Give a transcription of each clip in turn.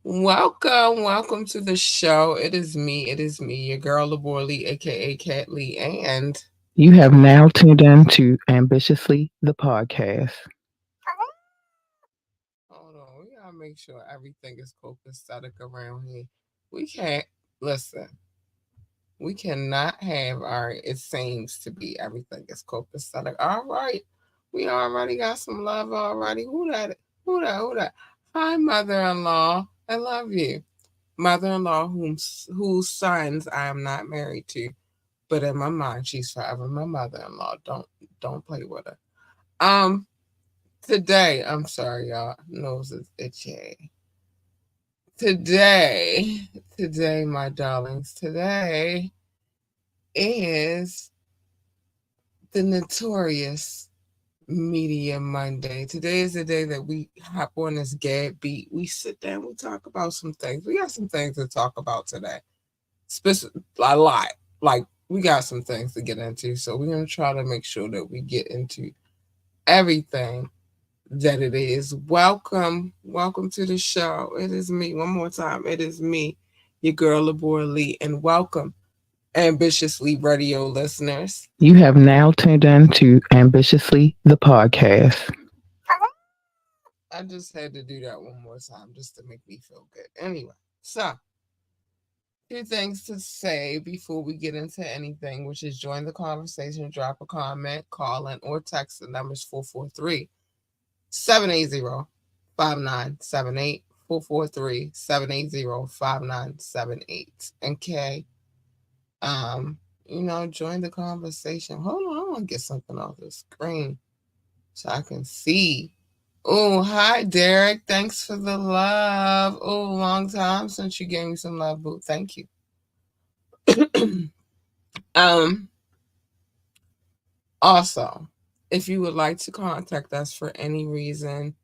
Welcome to the show. It is me, your girl Labor Lee, aka Cat Lee, and You have now tuned in to Ambitiously the podcast. hold on, we gotta make sure everything is copacetic around here. We can't listen. We cannot have our. It seems to be everything is copacetic. All right, we already got some love already. Who that? Who that? Who that? Hi, mother-in-law. I love you. Mother-in-law whose sons I am not married to, but in my mind she's forever my mother-in-law. Don't play with her. Today, I'm sorry, y'all. Nose is itchy. Today, today, my darlings, today is the notorious Media Monday. Today is the day that we hop on this Gab Beat. We sit down, we talk about some things. We got some things to talk about today. A lot. Like we got some things to get into, so we're gonna try to make sure that we get into everything that it is. Welcome to the show. It is me. One more time. It is me, your girl Labor Lee, and welcome, ambitiously radio listeners. You have now tuned in to Ambitiously the podcast. I just had to do that one more time just to make me feel good. Anyway, so two things to say before we get into anything, which is join the conversation, drop a comment, call in, or text. The numbers 443 780 5978 443 780 5978. Okay. Um, join the conversation. Hold on, I want to get something off the screen so I can see. Oh, hi Derek. Thanks for the love. Oh, long time since you gave me some love, boo. Thank you. um, Also, if you would like to contact us for any reason,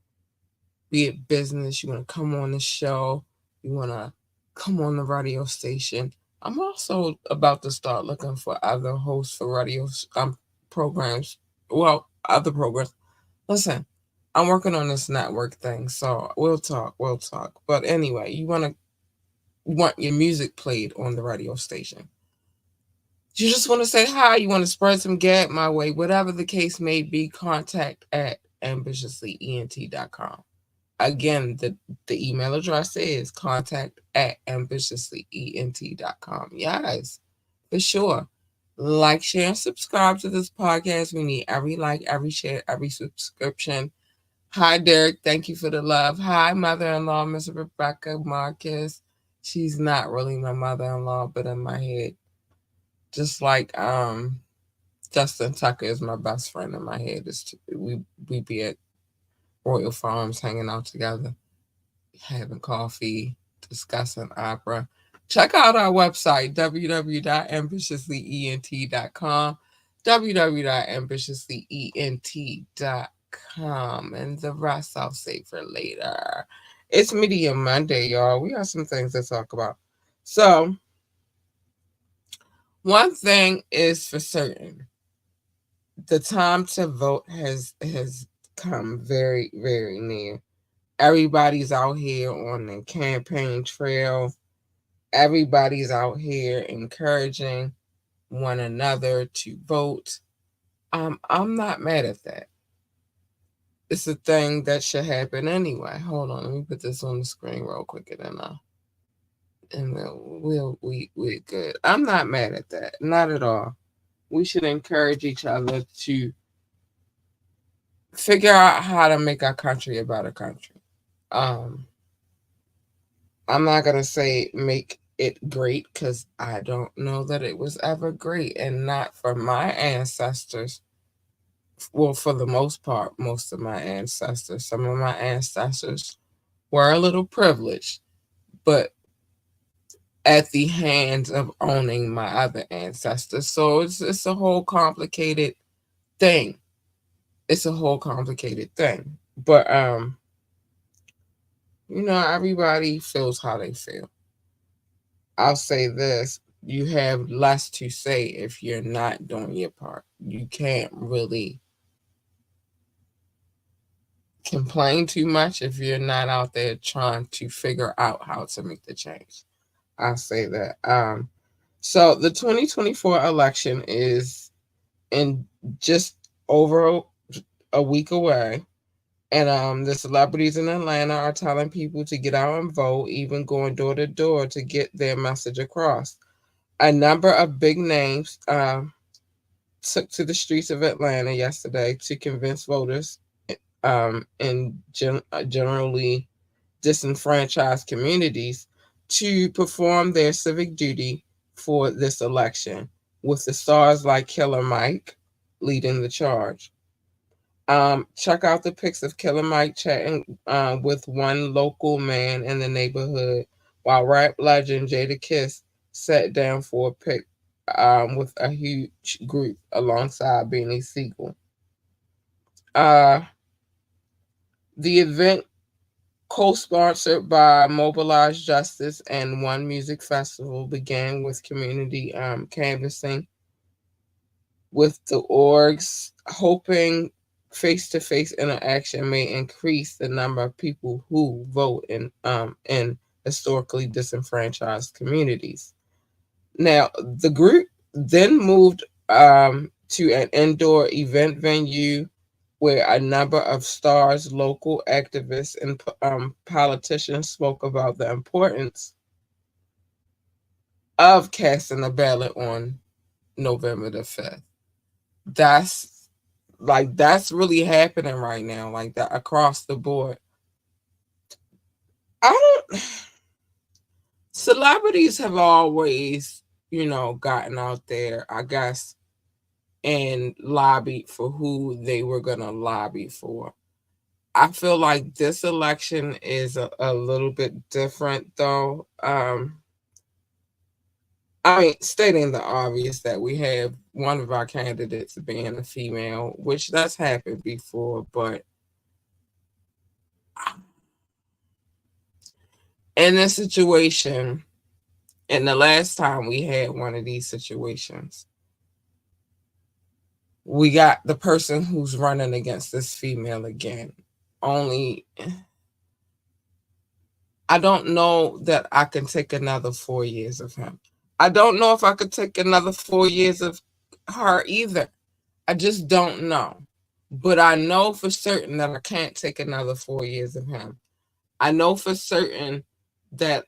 be it business, you want to come on the show, you want to come on the radio station. I'm also about to start looking for other hosts for radio programs. Well, other programs. Listen, I'm working on this network thing, so we'll talk. But anyway, want your music played on the radio station. You just want to say hi, you want to spread some gab my way, whatever the case may be, contact at ambitiouslyent.com. Again, the email address is contact at ambitiouslyent.com. Yes, for sure. Like, share, and subscribe to this podcast. We need every like, every share, every subscription. Hi, Derek. Thank you for the love. Hi, mother in law, Miss Rebecca Marcus. She's not really my mother in law, but in my head. Just like Justin Tucker is my best friend in my head. We be at Royal Farms hanging out together, having coffee, discussing opera. Check out our website, www.ambitiouslyent.com, www.ambitiouslyent.com, and the rest I'll save for later. It's Media Monday, y'all. We got some things to talk about. So, one thing is for certain, the time to vote has come very, very near. Everybody's out here on the campaign trail. Everybody's out here encouraging one another to vote. I'm not mad at that. It's a thing that should happen anyway. Hold on, let me put this on the screen real quick, and then we're good. I'm not mad at that, not at all. We should encourage each other to figure out how to make our country a better country. Um, I'm not gonna say make it great because I don't know that it was ever great, and not for my ancestors. Well, for the most part, most of my ancestors, some of my ancestors were a little privileged, but at the hands of owning my other ancestors. So it's a whole complicated thing. It's a whole complicated thing. But everybody feels how they feel. I'll say this, you have less to say if you're not doing your part. You can't really complain too much if you're not out there trying to figure out how to make the change. I say that. So the 2024 election is in just over a week away. And the celebrities in Atlanta are telling people to get out and vote, even going door to door to get their message across. A number of big names took to the streets of Atlanta yesterday to convince voters in generally disenfranchised communities to perform their civic duty for this election, with the stars like Killer Mike leading the charge. Check out the pics of Killer Mike chatting with one local man in the neighborhood, while rap legend Jada Kiss sat down for a pic with a huge group alongside Beanie Siegel. Uh, the event, co-sponsored by Mobilize Justice and One Music Festival, began with community canvassing, with the orgs hoping face-to-face interaction may increase the number of people who vote in historically disenfranchised communities. Now, the group then moved to an indoor event venue where a number of stars, local activists, and politicians spoke about the importance of casting a ballot on November the 5th. That's that's really happening right now, like that across the board. I don't Celebrities have always, gotten out there, I guess, and lobbied for who they were gonna lobby for. I feel like this election is a little bit different though. I mean, stating the obvious that we have one of our candidates being a female, which that's happened before, but in this situation, and the last time we had one of these situations, we got the person who's running against this female again. Only I don't know that I can take another 4 years of him. I don't know if I could take another 4 years of her either. I just don't know. But I know for certain that I can't take another 4 years of him. I know for certain that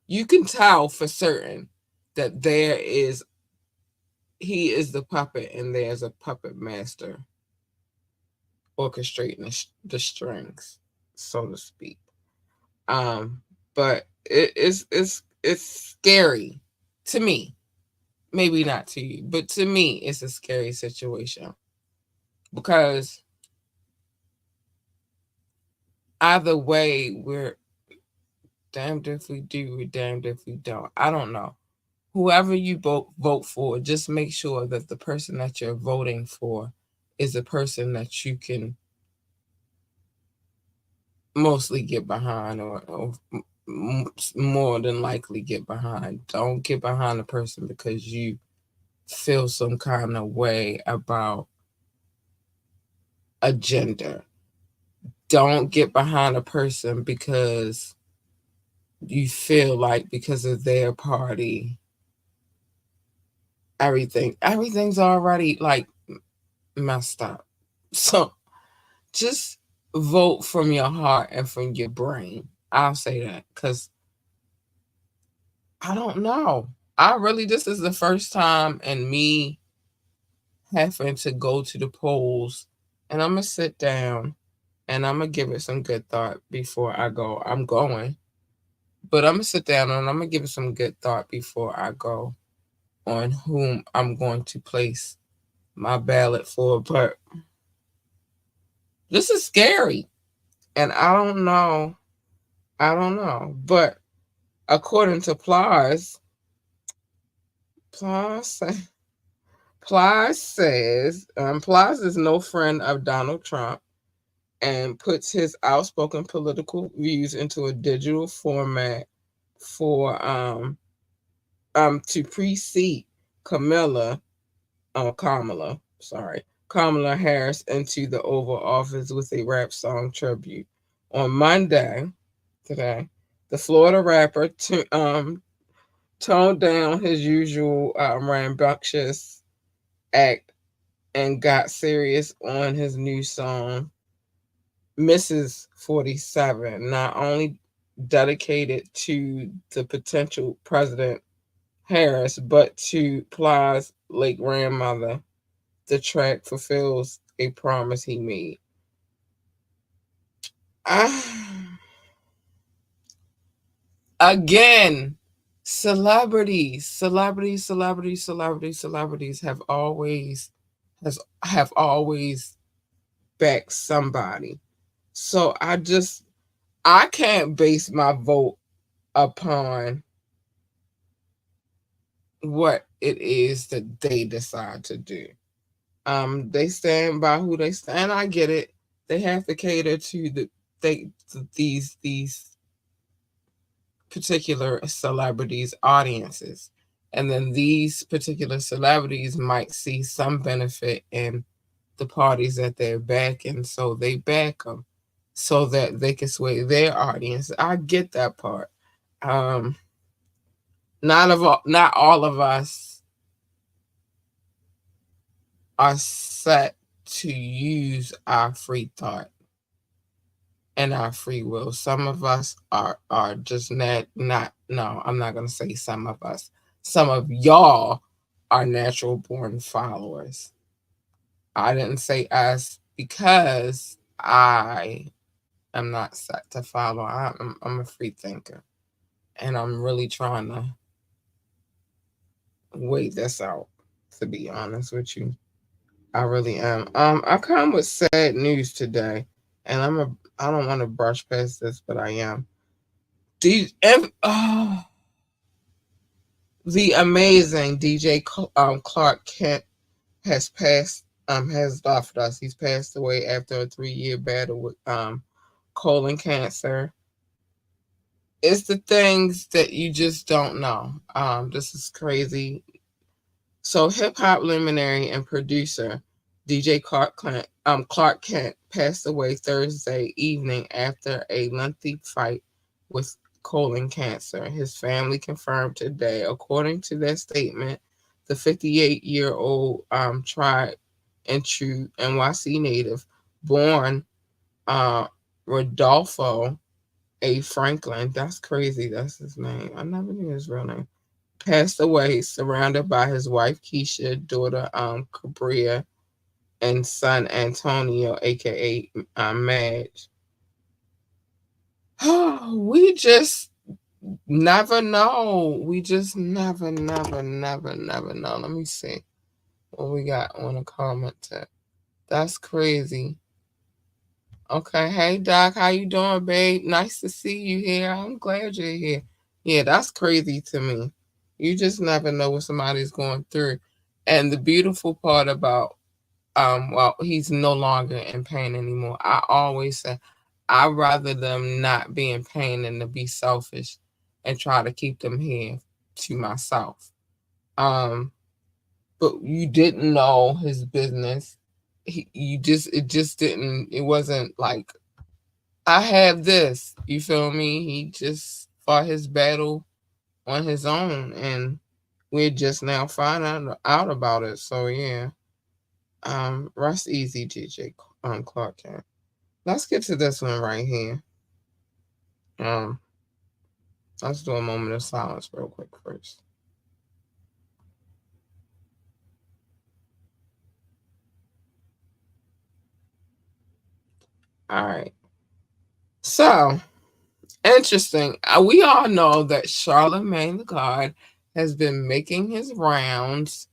you can tell for certain that he is the puppet and there's a puppet master orchestrating the strings, so to speak. Um, but it's scary to me. Maybe not to you, but to me, it's a scary situation because either way, we're damned if we do, we're damned if we don't. I don't know. Whoever you vote for, just make sure that the person that you're voting for is a person that you can mostly get behind, or more than likely get behind. Don't get behind a person because you feel some kind of way about a gender. Don't get behind a person because you feel like because of their party, everything's already like messed up. So just vote from your heart and from your brain. I'll say that because I don't know. This is the first time in me having to go to the polls, and I'm gonna sit down and I'm gonna give it some good thought before I go. I'm going, but I'm gonna sit down and I'm gonna give it some good thought before I go on whom I'm going to place my ballot for. But this is scary, and I don't know. I don't know, but according to Plies, Plies is no friend of Donald Trump and puts his outspoken political views into a digital format for to precede Camilla Kamala Harris into the Oval Office with a rap song tribute. On Monday, today, the Florida rapper toned down his usual rambunctious act and got serious on his new song, Mrs. 47, not only dedicated to the potential President Harris, but to Plies' late grandmother. The track fulfills a promise he made. Ah, again, celebrities have always backed somebody. So I can't base my vote upon what it is that they decide to do. They stand by who they stand. I get it. They have to cater to these particular celebrities' audiences, and then these particular celebrities might see some benefit in the parties that they're backing, so they back them so that they can sway their audience. I get that part. Um, not all of us are set to use our free thought and our free will. Some of us are just not no, I'm not gonna say some of us. Some of y'all are natural born followers. I didn't say us because I am not set to follow. I'm a free thinker, and I'm really trying to wait this out. To be honest with you, I really am. I come with sad news today, and I don't want to brush past this, but I am. The amazing DJ Clark Kent has left us. He's passed away after a 3-year battle with colon cancer. It's the things that you just don't know. This is crazy. So hip hop luminary and producer DJ Clark Kent passed away Thursday evening after a lengthy fight with colon cancer. His family confirmed today, according to their statement, the 58-year-old tried and true NYC native, born uh, Rodolfo A. Franklin. That's crazy. That's his name. I never knew his real name. Passed away surrounded by his wife Keisha, daughter Cabria, and son Antonio, aka Madge. We just never know. We just never know. Let me see what we got on a comment tip. That's crazy. Okay, hey Doc, how you doing, babe? Nice to see you here. I'm glad you're here. Yeah, that's crazy to me. You just never know what somebody's going through. And the beautiful part about well, he's no longer in pain anymore. I always say I'd rather them not be in pain than to be selfish and try to keep them here to myself. Um, but you didn't know his business. It just didn't. It wasn't like I have this. You feel me? He just fought his battle on his own, and we're just now finding out about it. So yeah, rest easy, DJ Clark Kent. Let's get to this one right here. Um, let's do a moment of silence real quick first. All right. So interesting. We all know that Charlemagne the God has been making his rounds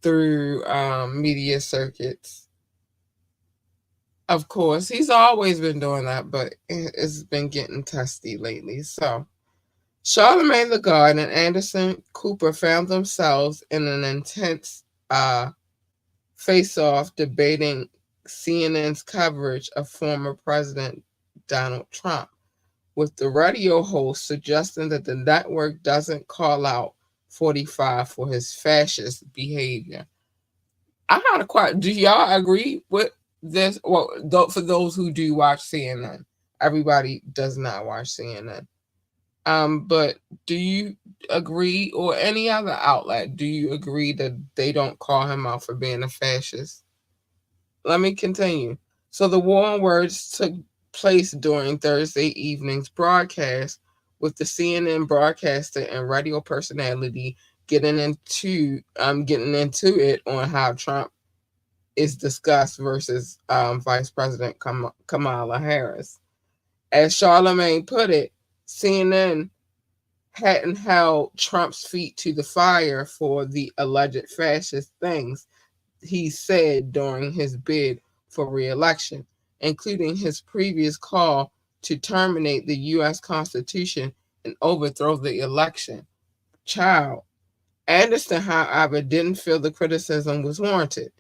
through media circuits. Of course, he's always been doing that, but it's been getting testy lately. So, Charlemagne the God and Anderson Cooper found themselves in an intense face off debating CNN's coverage of former President Donald Trump, with the radio host suggesting that the network doesn't call out 45 for his fascist behavior. I had a question. Do y'all agree with this? Well, for those who do watch CNN, everybody does not watch CNN. But do you agree, or any other outlet, do you agree that they don't call him out for being a fascist? Let me continue. So the war on words took place during Thursday evening's broadcast, with the CNN broadcaster and radio personality getting into it on how Trump is discussed versus Vice President Kamala Harris. As Charlemagne put it, CNN hadn't held Trump's feet to the fire for the alleged fascist things he said during his bid for re-election, including his previous call to terminate the U.S. Constitution and overthrow the election. Child, Anderson, however, didn't feel the criticism was warranted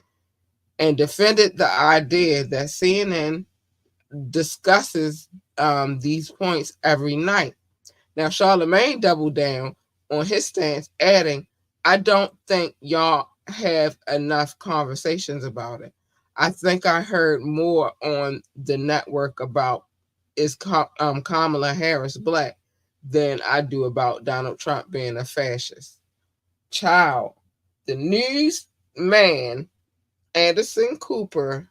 and defended the idea that CNN discusses these points every night. Now, Charlemagne doubled down on his stance, adding, I don't think y'all have enough conversations about it. I think I heard more on the network about Kamala Harris black than I do about Donald Trump being a fascist. Child, the newsman, Anderson Cooper,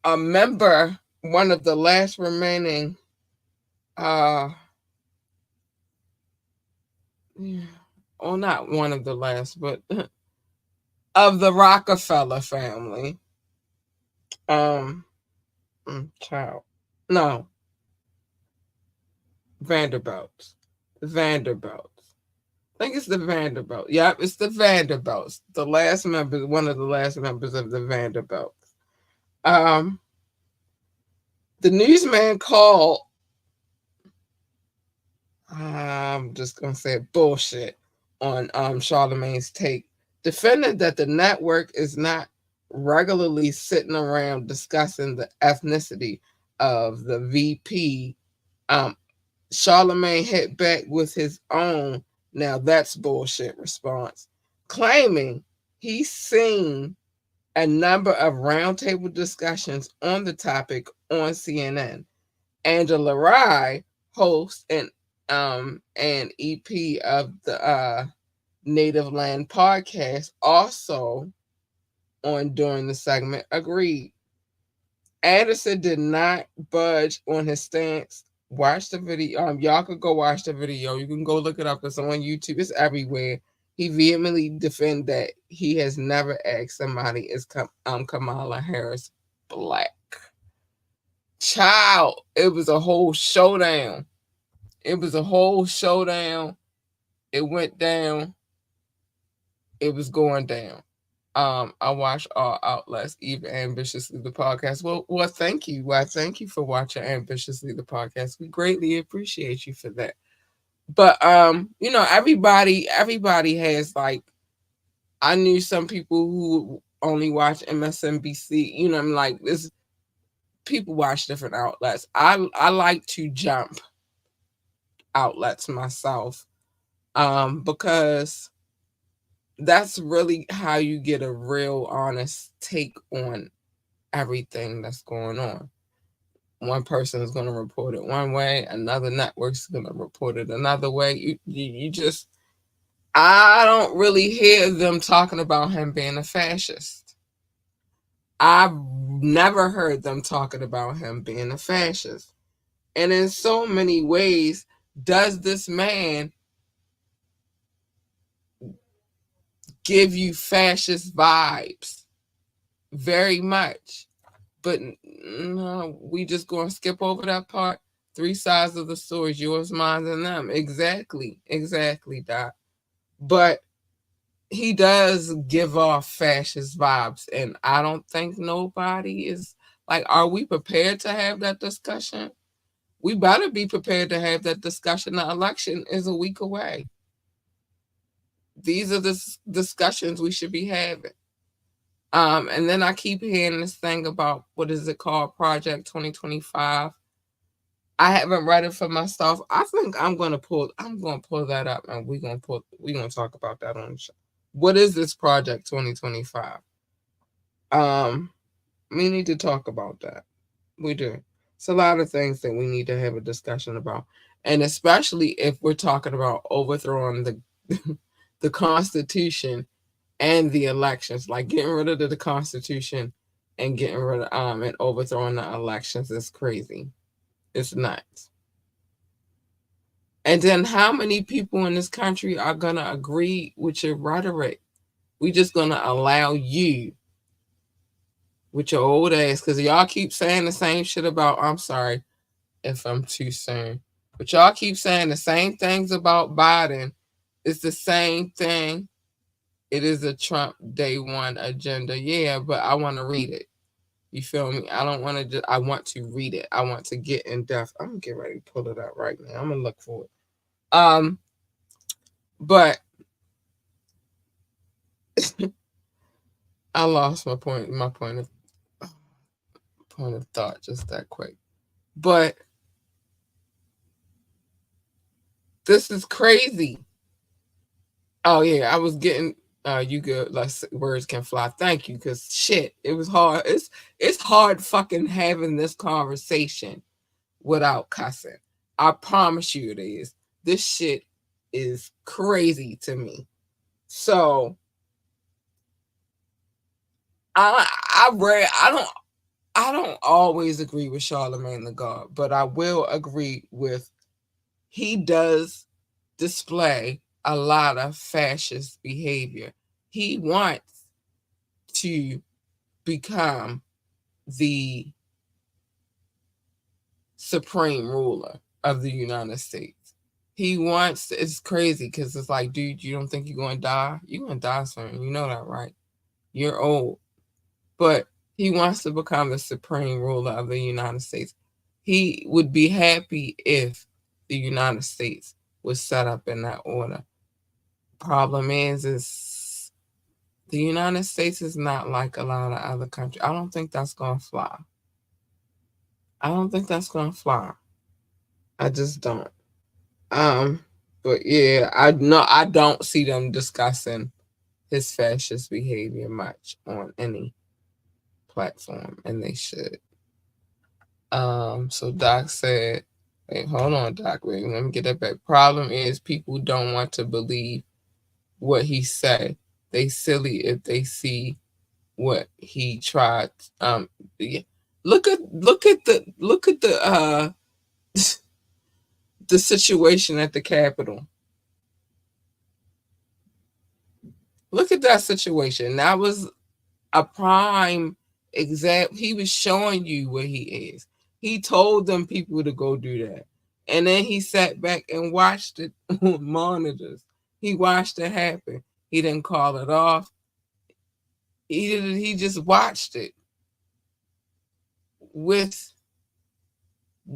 a member, one of the last remaining uh well, not one of the last, but of the Rockefeller family. Um, child, no, Vanderbilts, Vanderbilts. I think it's the Vanderbilt. Yep, it's the Vanderbilts. The last member, one of the last members of the Vanderbilts. Um, the newsman called. I'm just gonna say bullshit on Charlemagne's take, defended that the network is not regularly sitting around discussing the ethnicity of the VP. Um, Charlemagne hit back with his own "now that's bullshit" response, claiming he's seen a number of roundtable discussions on the topic on CNN. Angela Rye, host and EP of the Native Land podcast, also on during the segment, agreed. Anderson did not budge on his stance. Watch the video. Y'all could go watch the video. You can go look it up. It's on YouTube. It's everywhere. He vehemently defended that he has never asked somebody is Kamala Harris black. Child, it was a whole showdown. It was a whole showdown. It went down. It was going down. I watched all outlets, even Ambitiously the podcast. Well, thank you. Well, thank you for watching Ambitiously the podcast. We greatly appreciate you for that. But everybody has like, I knew some people who only watch MSNBC. I'm like, this people watch different outlets. I like to jump outlets myself, because that's really how you get a real honest take on everything that's going on. One person is going to report it one way, another network's going to report it another way. You just, I don't really hear them talking about him being a fascist. I've never heard them talking about him being a fascist. And in so many ways, does this man give you fascist vibes? Very much. But no, we just going to skip over that part. Three sides of the story, yours, mine, and them. Exactly, Doc. But he does give off fascist vibes, and I don't think nobody is like, are we prepared to have that discussion? We better be prepared to have that discussion. The election is a week away. These are the discussions we should be having. And then I keep hearing this thing about, what is it called, Project 2025. I haven't read it for myself. I think I'm gonna pull that up, and we're gonna talk about that on the show. What is this project 2025? Um, we need to talk about that. We do. It's a lot of things that we need to have a discussion about, and especially if we're talking about overthrowing the the Constitution and the elections, like getting rid of the Constitution and getting rid of and overthrowing the elections is crazy. It's nuts. And then how many people in this country are gonna agree with your rhetoric? We just gonna allow you with your old ass because y'all keep saying the same shit about. I'm sorry if I'm too soon, but y'all keep saying the same things about Biden. It's the same thing. It is a Trump day one agenda. Yeah, but I want to read it. You feel me? I don't want to just, I want to read it. I want to get in depth. I'm gonna get ready to pull it up right now. I'm gonna look for it. But I lost my point of thought just that quick. But this is crazy. Oh yeah, I was getting you good like words can fly. Thank you, cause shit, it was hard. It's hard fucking having this conversation without cussing. I promise you it is. This shit is crazy to me. So I don't always agree with Charlemagne the God, but I will agree with he does display a lot of fascist behavior. He wants to become the supreme ruler of the United States. He wants, it's crazy because it's like, dude, you don't think you're going to die? You're going to die soon. You know that, right? You're old. But he wants to become the supreme ruler of the United States. He would be happy if the United States was set up in that order. Problem is the United States is not like a lot of other countries. I don't think that's gonna fly. I don't think that's gonna fly. I just don't. Um, but yeah, I don't see them discussing his fascist behavior much on any platform, and they should. So Doc said, wait, hold on, Doc, wait, let me get that back. Problem is people don't want to believe what he say. They silly if they see what he tried. Yeah. Look at the situation at the Capitol. Look at that situation. That was a prime example. He was showing you what he is. He told them people to go do that. And then he sat back and watched it on monitors. He watched it happen. He didn't call it off. He just watched it with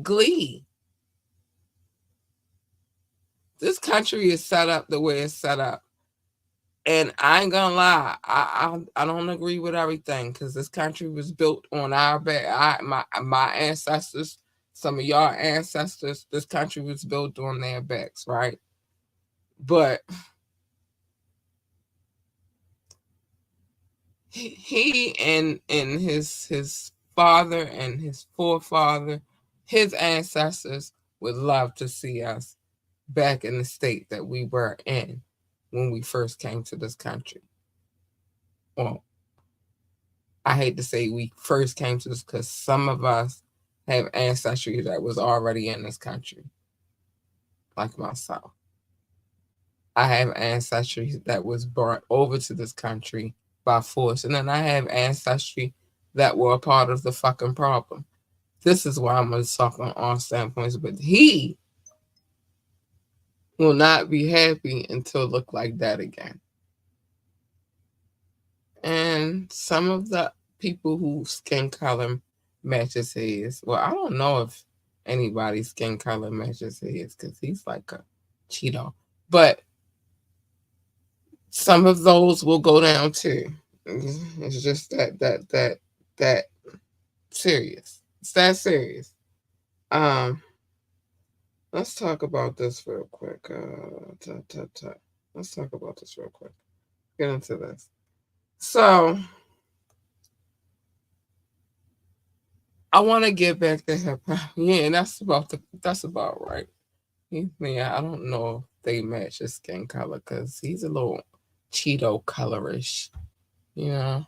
glee. This country is set up the way it's set up. And I ain't gonna lie, I don't agree with everything because this country was built on our back. My ancestors, some of y'all ancestors, this country was built on their backs, right? But he and his father and his forefather, his ancestors would love to see us back in the state that we were in when we first came to this country. Well, I hate to say we first came to this because some of us have ancestry that was already in this country, like myself. I have ancestry that was brought over to this country by force, and then I have ancestry that were a part of the fucking problem. This is why I'm going to talk on all standpoints, but he will not be happy until it look like that again. And some of the people whose skin color matches his, well, I don't know if anybody's skin color matches his because he's like a Cheeto. But some of those will go down too. It's just that serious. It's that serious. Um, let's talk about this real quick. Let's talk about this real quick. get into this. So I want to get back to hip hop. Yeah, that's about right. Yeah, I don't know if they match his skin color because he's a little Cheeto colorish. You know,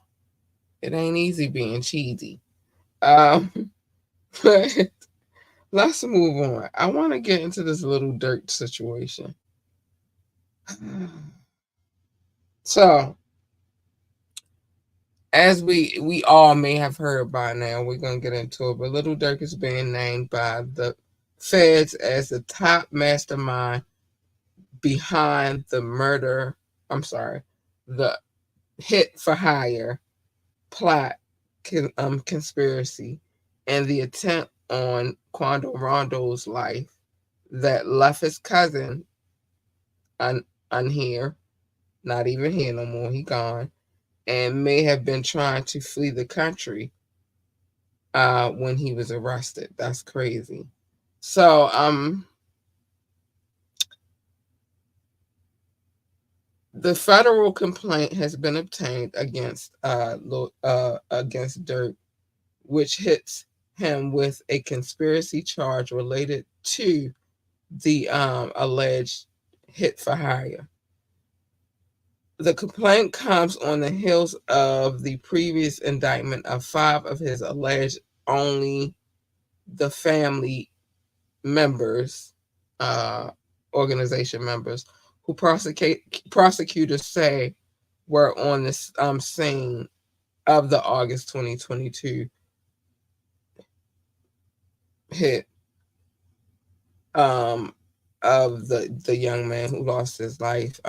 it ain't easy being cheesy. Um, but let's move on. I want to get into this little dirt situation. So, as we all may have heard by now, we're gonna get into it. But Little Dirk is being named by the feds as the top mastermind behind the murder. I'm sorry, the hit for hire plot, conspiracy, and the attempt on Quando Rondo's life that left his cousin un, unhere, not even here no more. He gone, and may have been trying to flee the country when he was arrested. That's crazy. So the federal complaint has been obtained against Dirk, which hits him with a conspiracy charge related to the alleged hit for hire. The complaint comes on the heels of the previous indictment of 5 of his alleged only the family members, uh, organization members, who prosecutors say were on this scene of the August 2022 hit um, of the young man who lost his life.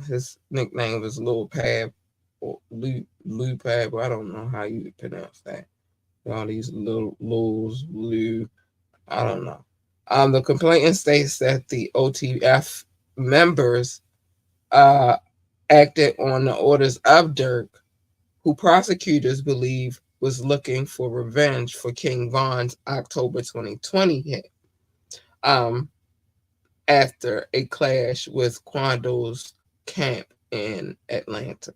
His nickname was Lil Pab or Lou Pab. I don't know how you pronounce that. All these little Lils, Lou. I don't know. The complaint states that the OTF members uh, acted on the orders of Dirk, who prosecutors believe was looking for revenge for King Von's October 2020 hit um, after a clash with Quando's camp in Atlanta.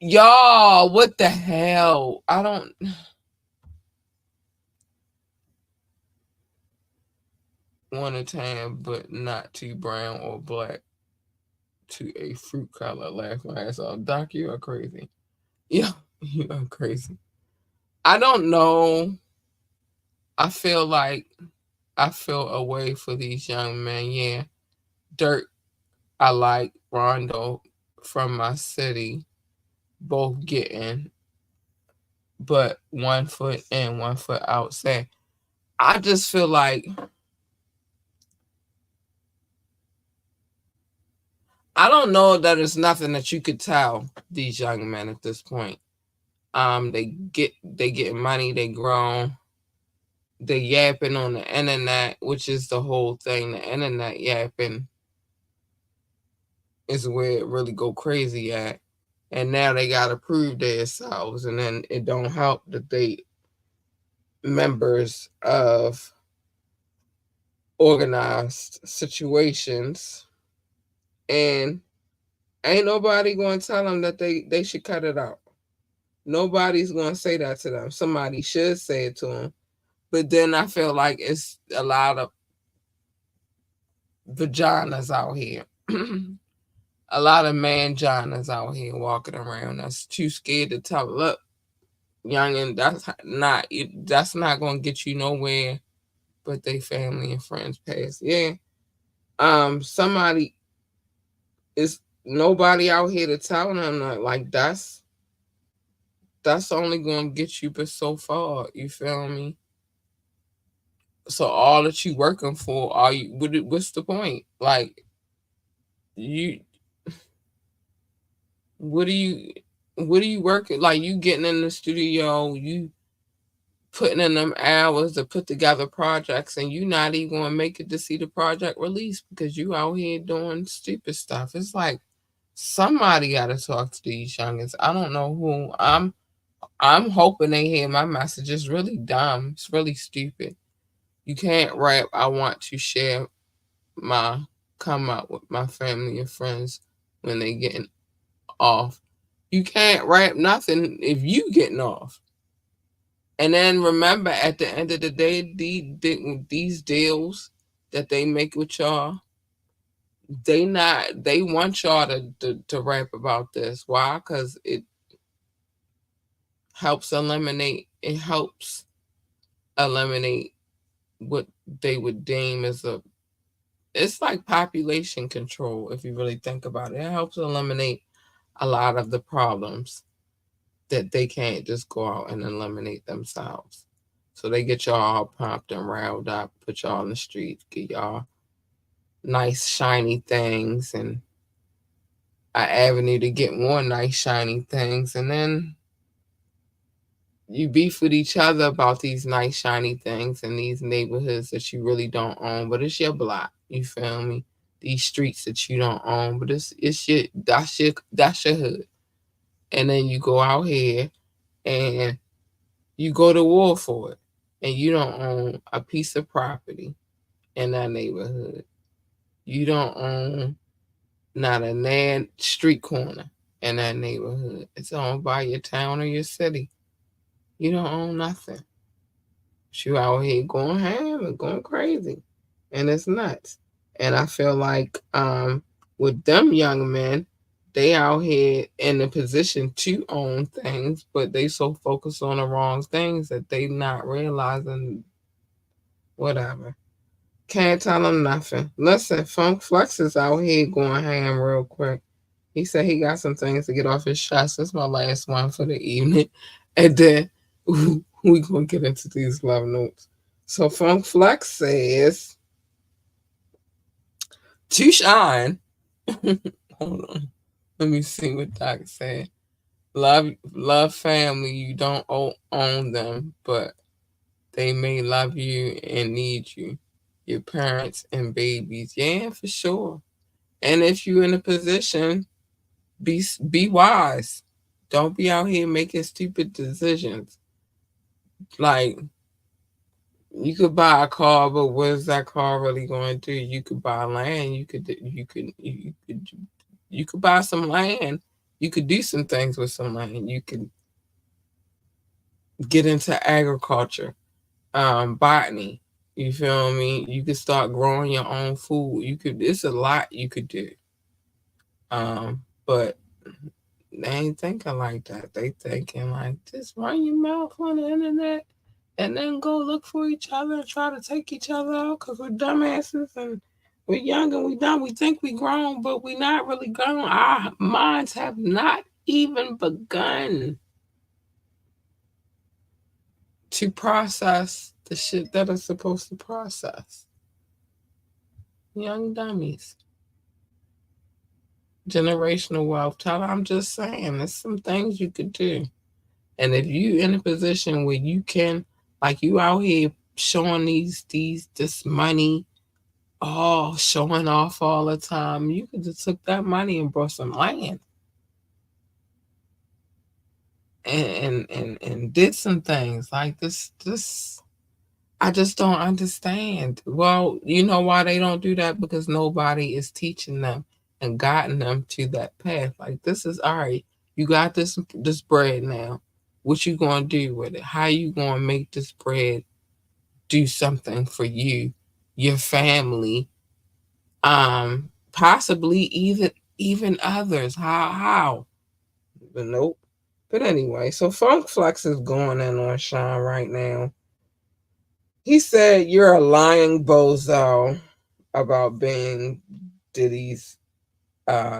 Y'all, what the hell? I don't want to tan, but not too brown or black to a fruit color. Laugh my ass off. Doc, you are crazy. Yeah, you are crazy. I don't know. I feel like I feel a way for these young men. Yeah, Dirk, I like Rondo from my city, both getting, but 1 foot in, 1 foot outside. I just feel like I don't know that it's nothing that you could tell these young men at this point. They getting money, they grown, they yapping on the internet, which is the whole thing. The internet yapping is where it really go crazy at. And now they gotta prove themselves, and then it don't help that they members of organized situations, and ain't nobody gonna tell them that they should cut it out. Nobody's gonna say that to them. Somebody should say it to them. But then I feel like it's a lot of vaginas out here. A lot of manginas out here walking around that's too scared to tell. Look, youngin, that's not gonna get you nowhere. But they family and friends pass. Yeah. Somebody is nobody out here to tell them that like that's only gonna get you but so far. You feel me? So all that you working for, are you? What's the point? Like you, what do you? What are you working? Like you getting in the studio, you putting in them hours to put together projects, and you not even gonna make it to see the project release because you out here doing stupid stuff. It's like somebody got to talk to these youngins. I don't know who. I'm hoping they hear my message. It's really dumb. It's really stupid. You can't rap. I want to share my come out with my family and friends when they getting off. You can't rap nothing if you getting off. And then remember, at the end of the day, these deals that they make with y'all, they want y'all to rap about this. Why? Because it helps eliminate what they would deem as it's like population control. If you really think about it, it helps eliminate a lot of the problems that they can't just go out and eliminate themselves. So they get y'all all pumped and riled up, put y'all on the streets, get y'all nice shiny things and an avenue to get more nice shiny things, and then you beef with each other about these nice shiny things in these neighborhoods that you really don't own, but it's your block. You feel me? These streets that you don't own, but it's your that's your hood. And then you go out here and you go to war for it, and you don't own a piece of property in that neighborhood. You don't own not a nan street corner in that neighborhood. It's owned by your town or your city. You don't own nothing. You out here going ham and going crazy, and it's nuts. And I feel like with them young men, they out here in a position to own things, but they so focused on the wrong things that they not realizing whatever. Can't tell them nothing. Listen, Funk Flex is out here going ham real quick. He said he got some things to get off his chest. This is my last one for the evening. And then we gonna get into these love notes. So Funk Flex says to shine. Hold on. Let me see what Doc said. Love family. You don't own them, but they may love you and need you. Your parents and babies. Yeah, for sure. And if you're in a position, be wise. Don't be out here making stupid decisions. Like, you could buy a car, but what is that car really going to do? You could buy land. You could buy some land. You could do some things with some land. You could get into agriculture, botany. You feel me? You could start growing your own food. You could. It's a lot you could do. But they ain't thinking like that. They thinking like, just run your mouth on the internet and then go look for each other and try to take each other out because we're dumbasses and we're young and we dumb. We think we grown, but we not really grown. Our minds have not even begun to process the shit that are supposed to process. Young dummies. Generational wealth. Tyler, I'm just saying, there's some things you could do. And if you in a position where you can, like you out here showing this money, all showing off all the time, you could just took that money and bought some land and did some things like this. I just don't understand. Well, you know why they don't do that? Because nobody is teaching them and guiding them to that path. Like, this is all right. You got this bread now. What you gonna do with it? How you gonna make this bread do something for you, your family, possibly even others? How? But nope. But anyway, so Funk Flex is going in on Sean right now. He said you're a lying bozo about being Diddy's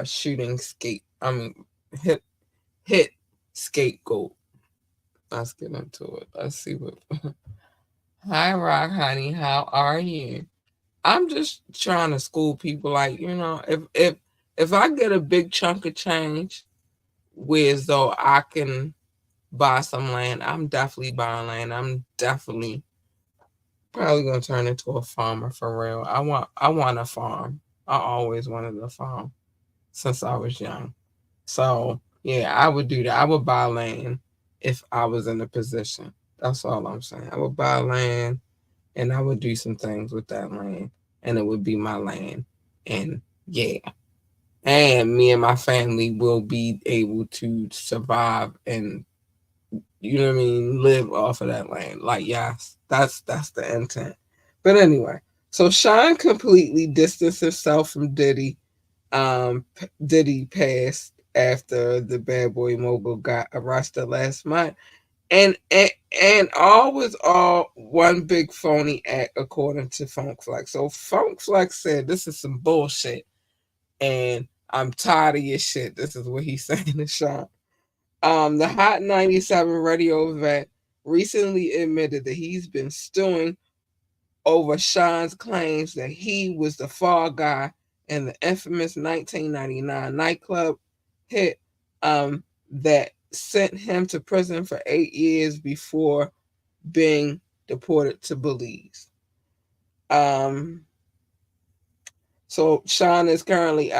shooting hit hit scapegoat. Let's get into it. Let's see what Hi Rock honey, how are you? I'm just trying to school people, like, if I get a big chunk of change where as though I can buy some land, I'm definitely buying land. I'm definitely probably gonna turn into a farmer for real. I want a farm. I always wanted a farm since I was young. So yeah, I would do that. I would buy land if I was in a position. That's all I'm saying. I would buy land and I would do some things with that land and it would be my land. And yeah. and me and my family will be able to survive and, you know what I mean, live off of that land. Like, yes, that's the intent. But anyway, so Sean completely distanced himself from Diddy. Diddy passed after the Bad Boy mogul got arrested last month, and all was all one big phony act, according to Funk Flex. So Funk Flex said, "This is some bullshit, and I'm tired of your shit." This is what he's saying to Sean. The Hot 97 radio vet recently admitted that he's been stewing over Sean's claims that he was the fall guy in the infamous 1999 nightclub hit, that sent him to prison for 8 years before being deported to Belize. Um, so Sean is currently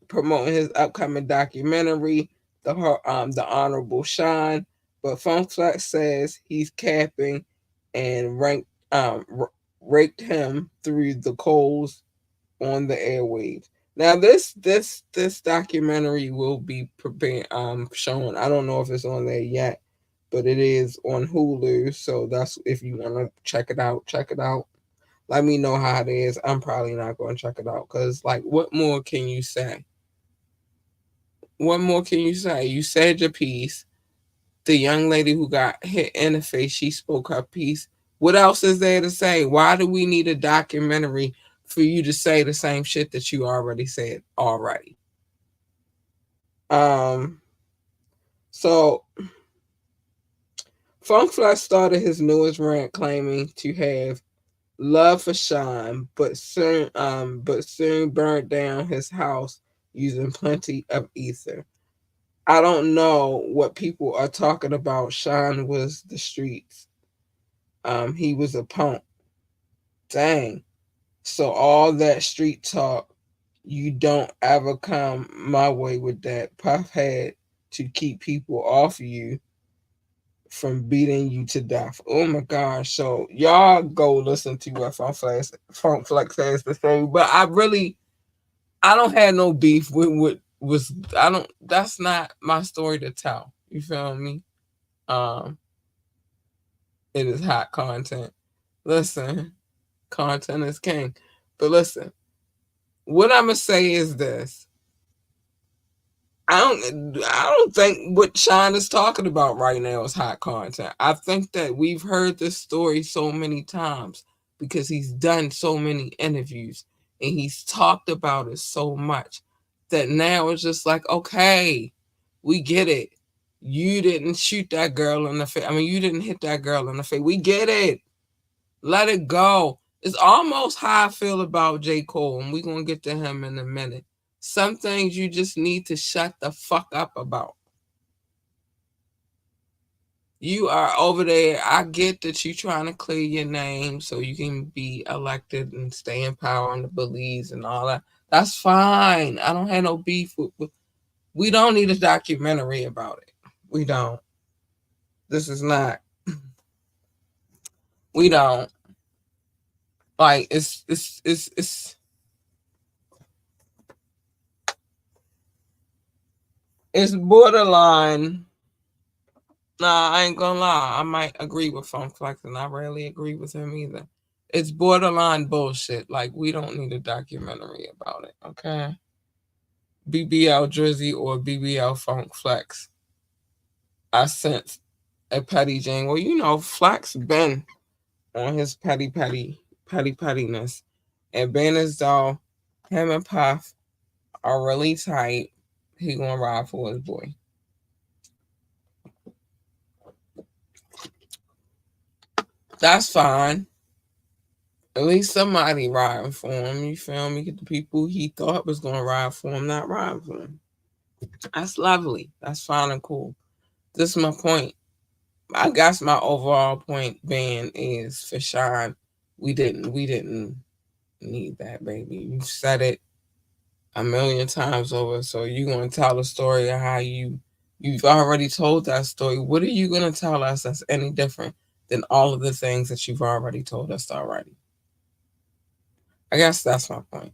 promoting his upcoming documentary, the Honorable Sean. But Funk Flex says he's capping and raked him through the coals on the airwaves. Now this documentary will be shown. I don't know if it's on there yet, but it is on Hulu. So that's, if you want to check it out, check it out. Let me know how it is. I'm probably not going to check it out because, like, what more can you say? What more can you say? You said your piece. The young lady who got hit in the face, she spoke her piece. What else is there to say? Why do we need a documentary for you to say the same shit that you already said already? Um, so Funk Flex started his newest rant claiming to have love for Sean, but soon burned down his house using plenty of ether. I don't know what people are talking about. Sean was the streets. He was a punk. Dang. So all that street talk, you don't ever come my way with that. Puff had to keep people off you from beating you to death. Oh my gosh. So y'all go listen to what Funk Flex has to say. But I don't have no beef with what was, I don't, that's not my story to tell. You feel me? Um it is hot content. Listen, content is king. But listen, what I'ma say is this. I don't think what Sean is talking about right now is hot content. I think that we've heard this story so many times because he's done so many interviews and he's talked about it so much that now it's just like, okay, we get it. You didn't shoot that girl in the face. I mean, you didn't hit that girl in the face. We get it. Let it go. It's almost how I feel about J. Cole, and we're going to get to him in a minute. Some things you just need to shut the fuck up about. You are over there. I get that you trying to clear your name so you can be elected and stay in power and the Belize and all that. That's fine. I don't have no beef with. We don't need a documentary about it. We don't. This is not. We don't. Like, it's borderline. Nah, I ain't gonna lie. I might agree with Funk Flex, and I rarely agree with him either. It's borderline bullshit. Like, we don't need a documentary about it, okay? BBL Drizzy or BBL Funk Flex. I sense a petty Jane. Well, you know, Flex been on his pettiness. And being as though him and Puff are really tight, he gonna ride for his boy. That's fine. At least somebody riding for him. You feel me? The people he thought was gonna ride for him, not riding for him. That's lovely. That's fine and cool. This is my point. I guess my overall point being is for Sean, we didn't need that, baby. You said it a million times over. So you gonna tell a story of how you've already told that story. What are you gonna tell us that's any different than all of the things that you've already told us already? I guess that's my point.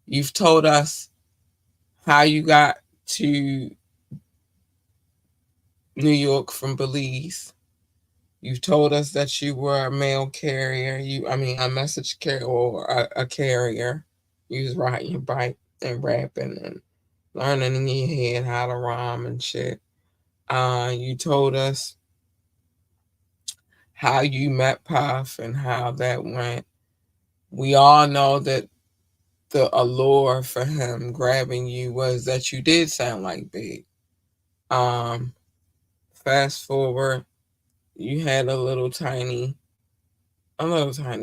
You've told us how you got to New York from Belize. You've told us that you were a mail carrier. A message carrier or a carrier. You was riding your bike and rapping and learning in your head how to rhyme and shit. You told us how you met Puff and how that went. We all know that the allure for him grabbing you was that you did sound like Big. Um, Fast forward, you had a little tiny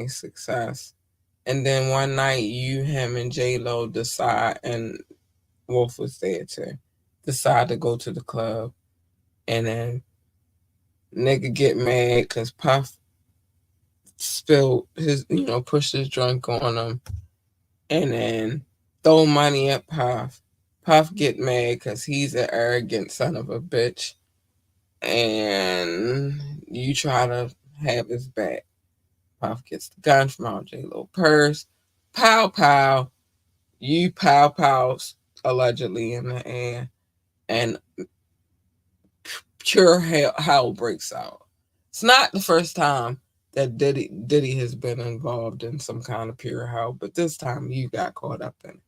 success, and then one night you, him, and J Lo decide, and Wolf was there too, decide to go to the club, and then nigga get mad because Puff spilled his, pushed his drink on him, and then throw money at Puff. Puff get mad because he's an arrogant son of a bitch, and you try to have his back. Puff gets the gun from out J Lo purse. Pow pow. You pow pows allegedly in the air, and pure hell breaks out. It's not the first time that Diddy has been involved in some kind of pure hell, but this time you got caught up in it.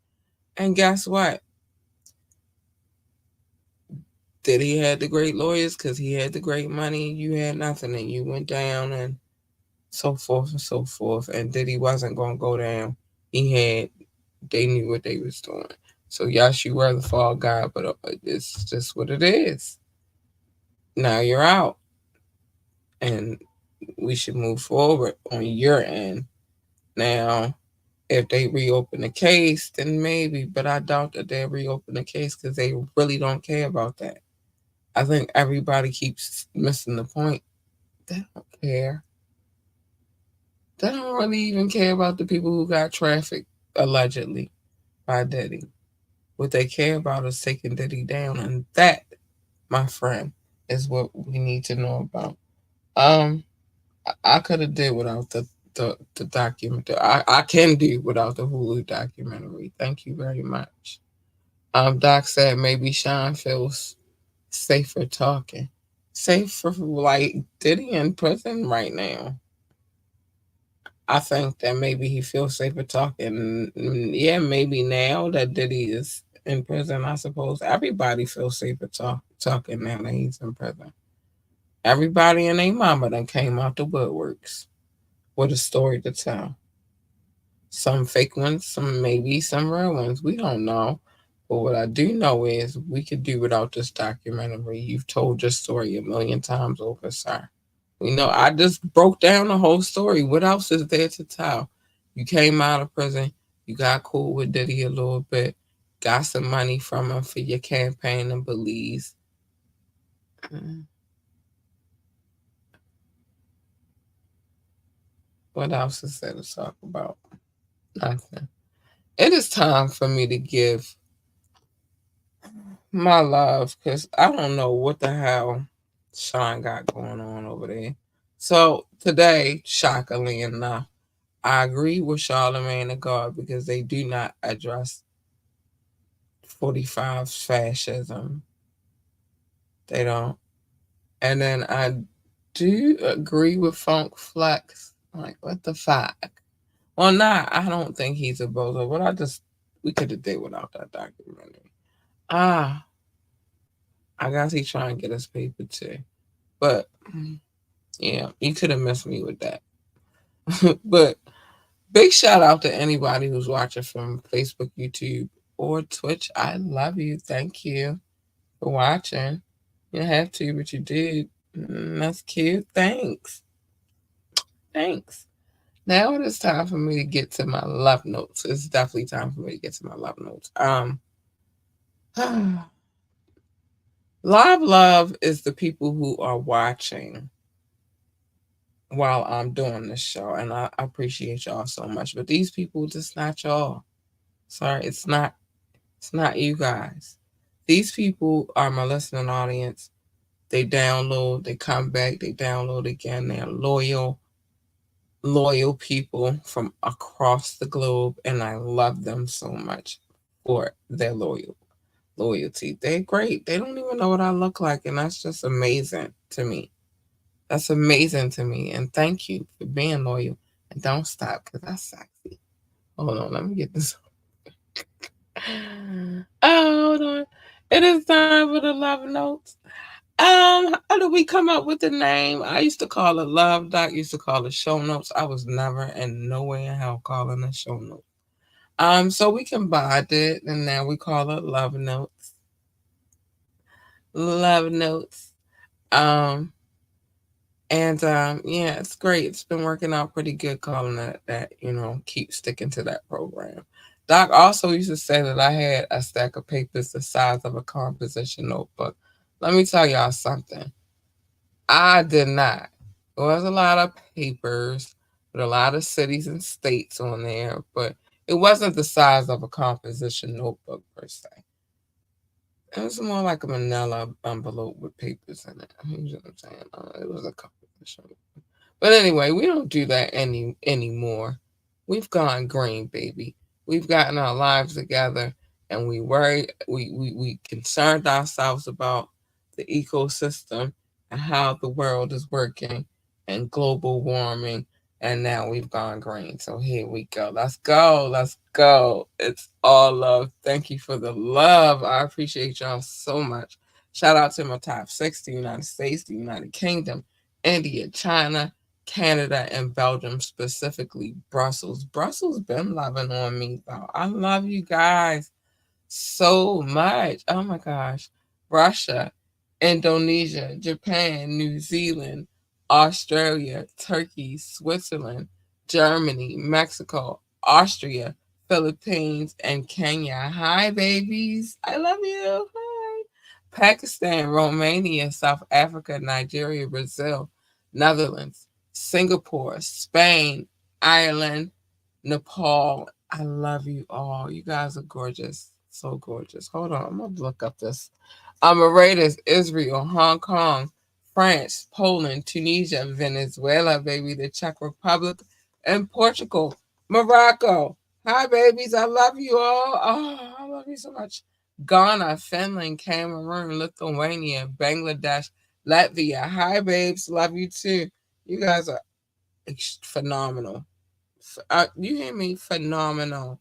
And guess what? Diddy had the great lawyers because he had the great money. You had nothing, and you went down, and so forth and so forth. And Diddy wasn't gonna go down. They knew what they was doing. So yes, you were the fall guy, but it's just what it is. Now you're out, and we should move forward on your end. Now, if they reopen the case, then maybe, but I doubt that they'll reopen the case because they really don't care about that. I think everybody keeps missing the point. They don't care. They don't really even care about the people who got trafficked allegedly by Diddy. What they care about is taking Diddy down, and that, my friend, is what we need to know about. Um, I could have did without the documentary. I can do without the Hulu documentary. Thank you very much. Doc said maybe Sean feels safer talking. Safer, like Diddy in prison right now. I think that maybe he feels safer talking. Yeah, maybe now that Diddy is in prison, I suppose everybody feels safer talking now that he's in prison. Everybody and their mama done came out the woodworks with a story to tell. Some fake ones, some real ones. We don't know. But what I do know is we could do without this documentary. You've told your story a million times over, sir. We know I just broke down the whole story. What else is there to tell? You came out of prison, you got cool with Diddy a little bit, got some money from him for your campaign in Belize. Mm, what else is there to talk about? Nothing. It is time for me to give my love because I don't know what the hell Sean got going on over there. So today, shockingly enough, I agree with Charlemagne and God because they do not address 45's fascism. They don't. And then I do agree with Funk Flex. Like, what the fuck? Well, nah, I don't think he's a bozo, but we could have did without that documentary. Ah, I guess he's trying to get us paper too. But yeah, you could have missed me with that. But big shout out to anybody who's watching from Facebook, YouTube, or Twitch. I love you. Thank you for watching. You didn't have to, but you did. That's cute. Thanks. Thanks. Now it is time for me to get to my love notes. It's definitely time for me to get to my love notes. Love is the people who are watching while I'm doing this show, and I appreciate y'all so much. But these people, just not y'all. Sorry, it's not. It's not you guys. These people are my listening audience. They download, they come back, they download again. They're loyal people from across the globe, and I love them so much for their loyal. loyalty. They're great. They don't even know what I look like, and that's just amazing to me. That's amazing to me. And thank you for being loyal. And don't stop because that's sexy. Hold on, let me get this. Oh, hold on. It is time for the love notes. How did we come up with the name? I used to call it Love Doc, used to call it Show Notes. I was never and nowhere in hell calling it Show Notes. So we combined it and now we call it Love Notes. Love Notes. Um, and yeah, it's great. It's been working out pretty good calling that, keep sticking to that program. Doc also used to say that I had a stack of papers the size of a composition notebook. Let me tell y'all something. I did not. There was a lot of papers with a lot of cities and states on there, but it wasn't the size of a composition notebook per se. It was more like a manila envelope with papers in it. You know what I'm saying? It was a composition. But anyway, we don't do that anymore. We've gone green, baby. We've gotten our lives together, and we concerned ourselves about the ecosystem and how the world is working and global warming, and now we've gone green. So here we go. Let's go. Let's go. It's all love. Thank you for the love. I appreciate y'all so much. Shout out to my top 60, United States, the United Kingdom, India, China, Canada, and Belgium, specifically Brussels. Brussels been loving on me though. I love you guys so much. Oh my gosh. Russia, Indonesia, Japan, New Zealand, Australia, Turkey, Switzerland, Germany, Mexico, Austria, Philippines, and Kenya. Hi, babies. I love you. Hi. Pakistan, Romania, South Africa, Nigeria, Brazil, Netherlands, Singapore, Spain, Ireland, Nepal. I love you all. You guys are gorgeous. So gorgeous. Hold on. I'm going to look up this. Emirates, Israel, Hong Kong, France, Poland, Tunisia, Venezuela, baby, the Czech Republic, and Portugal, Morocco. Hi, babies. I love you all. Oh, I love you so much. Ghana, Finland, Cameroon, Lithuania, Bangladesh, Latvia. Hi, babes. Love you too. You guys are phenomenal. You hear me? Phenomenal.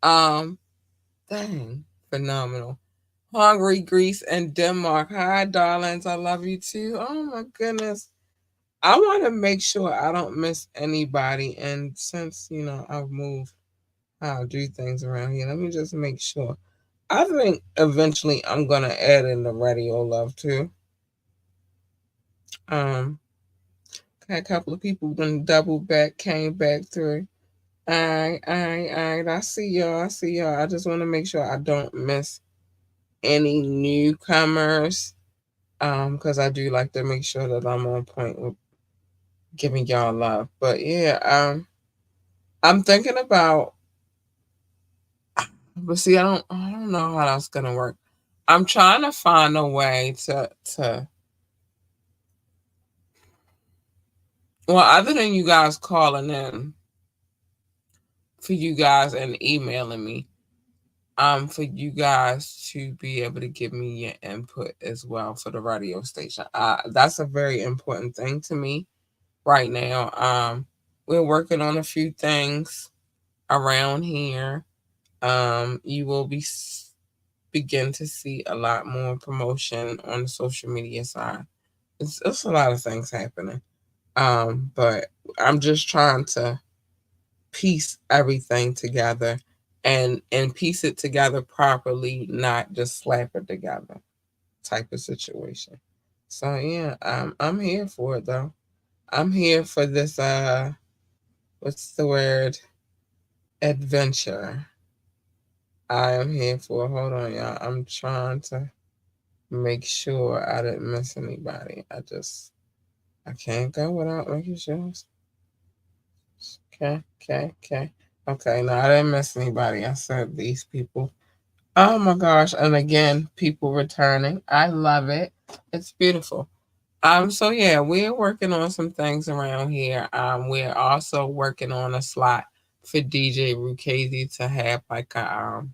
Um, dang, phenomenal. Hungary, Greece, and Denmark. Hi, darlings. I love you too. Oh my goodness. I want to make sure I don't miss anybody. And since I've moved how I do things around here, let me just make sure. I think eventually I'm gonna add in the radio love too. Um, had a couple of people then double back, came back through. Alright. I see y'all. I see y'all. I just want to make sure I don't miss any newcomers. Because I do like to make sure that I'm on point with giving y'all love. But yeah, I'm thinking about. But see, I don't know how that's gonna work. I'm trying to find a way to. Well, other than you guys calling in, for you guys and emailing me, for you guys to be able to give me your input as well for the radio station. That's a very important thing to me right now. We're working on a few things around here. You will begin to see a lot more promotion on the social media side. It's a lot of things happening. But I'm just trying to piece everything together and piece it together properly, not just slap it together type of situation. So yeah, I'm here for it though. I'm here for this what's the word? Adventure. I am here for hold on y'all. I'm trying to make sure I didn't miss anybody. I can't go without making sure. Okay. Okay, no, I didn't miss anybody. I said these people. Oh my gosh. And again, people returning. I love it. It's beautiful. So yeah, we're working on some things around here. We're also working on a slot for DJ Rukazi to have like a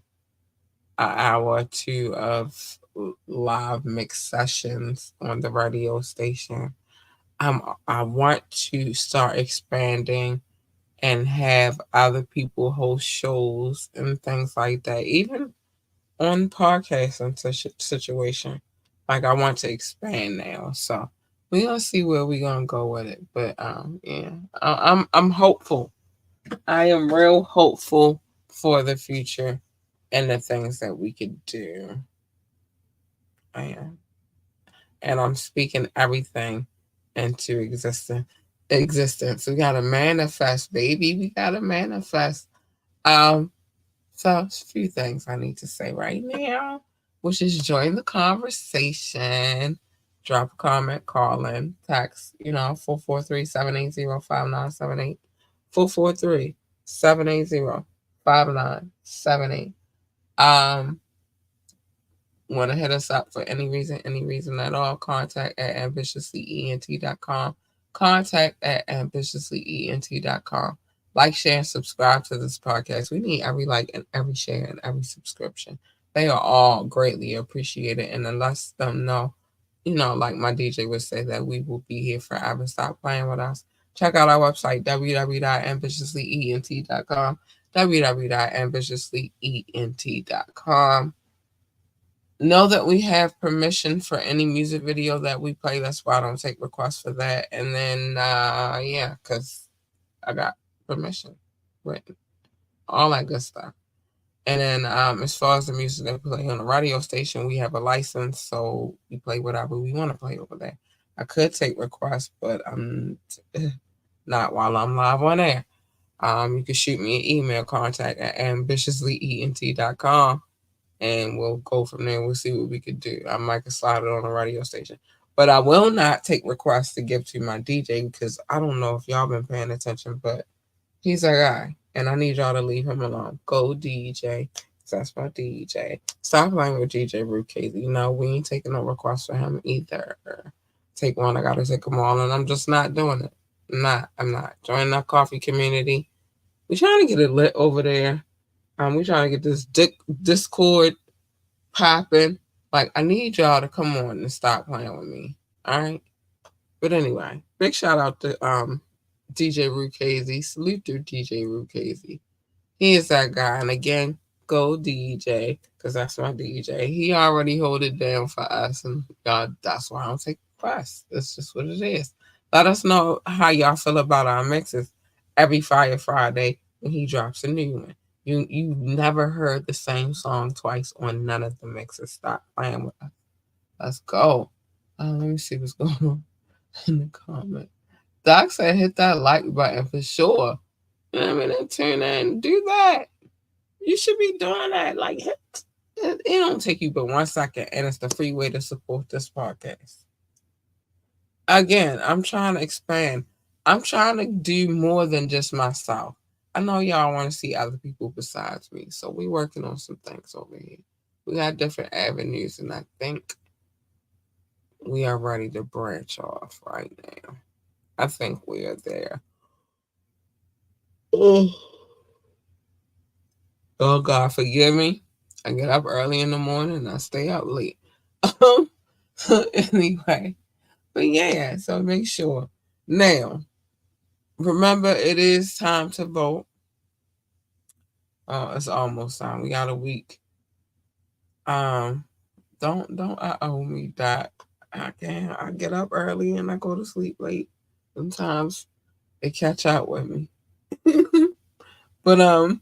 an hour or two of live mix sessions on the radio station. I want to start expanding and have other people host shows and things like that, even on podcasts and such situation. Like I want to expand now, so we're gonna see where we're gonna go with it. But yeah, I'm hopeful. I am real hopeful for the future and the things that we could do. I am, and I'm speaking everything into existence. Existence. We gotta manifest, baby. We gotta manifest. Um, So, a few things I need to say right now, which is join the conversation, drop a comment, call in, text, 443-780-5978, 443-780-5978. Um, Want to hit us up for any reason at all, contact at ambitiouslyent.com. Contact at ambitiouslyent.com. Like, share, and subscribe to this podcast. We need every like and every share and every subscription. They are all greatly appreciated. And then let them know, like my DJ would say, that we will be here forever. Stop playing with us. Check out our website, www.ambitiouslyent.com. www.ambitiouslyent.com. Know that we have permission for any music video that we play. That's why I don't take requests for that. And then, yeah, because I got permission written, all that good stuff. And then, as far as the music that we play on the radio station, we have a license, so we play whatever we want to play over there. I could take requests, but I'm not while I'm live on air. You can shoot me an email, contact at ambitiouslyent.com, and we'll go from there. We'll see what we could do. I might slide it on the radio station, but I will not take requests to give to my DJ because I don't know if y'all been paying attention, but he's a guy, and I need y'all to leave him alone. Go DJ. That's my DJ. Stop playing with DJ Root Casey. No, we ain't taking no requests for him either. Take one, I gotta take them all, and I'm just not doing it. I'm not. Join that coffee community. We're trying to get it lit over there. We're trying to get this Discord popping. Like, I need y'all to come on and stop playing with me. All right. But anyway, big shout out to DJ Rukazy. Salute to DJ Rukazy. He is that guy. And again, go DJ, because that's my DJ. He already hold it down for us, and y'all, that's why I don't take requests. That's just what it is. Let us know how y'all feel about our mixes every Fire Friday when he drops a new one. You never heard the same song twice on none of the mixes. Stop playing with us. Let's go. Let me see what's going on in the comment. Doc said hit that like button for sure. You know what I mean? And tune in. Do that. You should be doing that. Like, it don't take you but 1 second, and it's the free way to support this podcast. Again, I'm trying to expand. I'm trying to do more than just myself. I know y'all want to see other people besides me, so we working on some things over here. We got different avenues, and I think we are ready to branch off right now. I think we are there. Oh, oh God, forgive me. I get up early in the morning and I stay up late. Anyway, but yeah, so make sure. Now, remember, it is time to vote. It's almost time. We got a week. Um, don't owe me that. I can. I get up early and I go to sleep late. Sometimes it catch up with me. But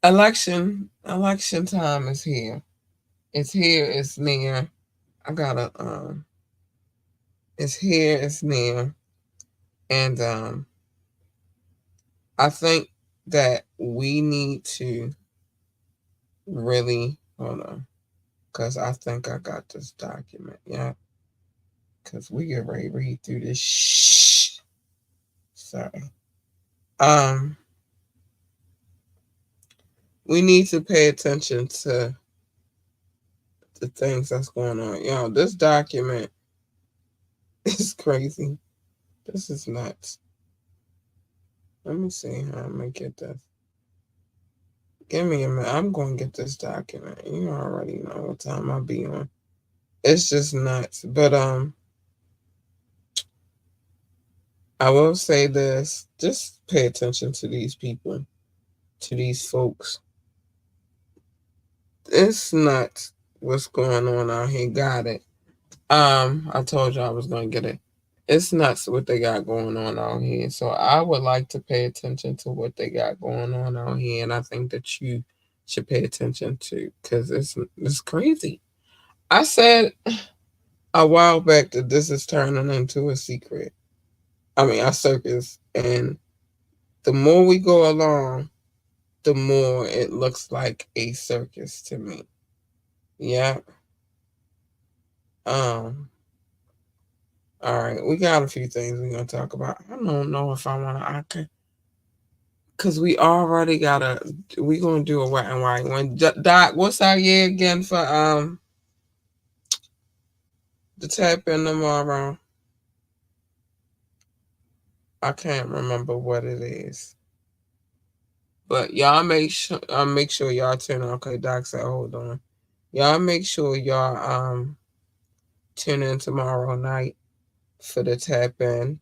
election time is here. It's here. It's near. I gotta It's here. It's near, and I think that we need to really hold on, because I think I got this document. Yeah, because we get ready to read through this. Shh. Sorry. Um, we need to pay attention to the things that's going on. This document is crazy. This is nuts. Let me see how I'm gonna get this. Give me a minute. I'm going to get this document. You already know what time I'll be on. It's just nuts. But I will say this: just pay attention to these people, to these folks. It's nuts what's going on out here. Got it. I told you I was gonna get it. It's nuts what they got going on out here. So I would like to pay attention to what they got going on out here, and I think that you should pay attention to because it's crazy. I said a while back that this is turning into a secret. I mean, a circus, and the more we go along, the more it looks like a circus to me. Yeah. Um. All right, we got a few things we're gonna talk about. I don't know if I wanna. I can, cause we already got a. We gonna do a wet and white one. Doc, what's our year again for the tap in tomorrow? I can't remember what it is. But y'all make sure y'all tune in. Okay, Doc said hold on. Y'all make sure y'all tune in tomorrow night for the tap in.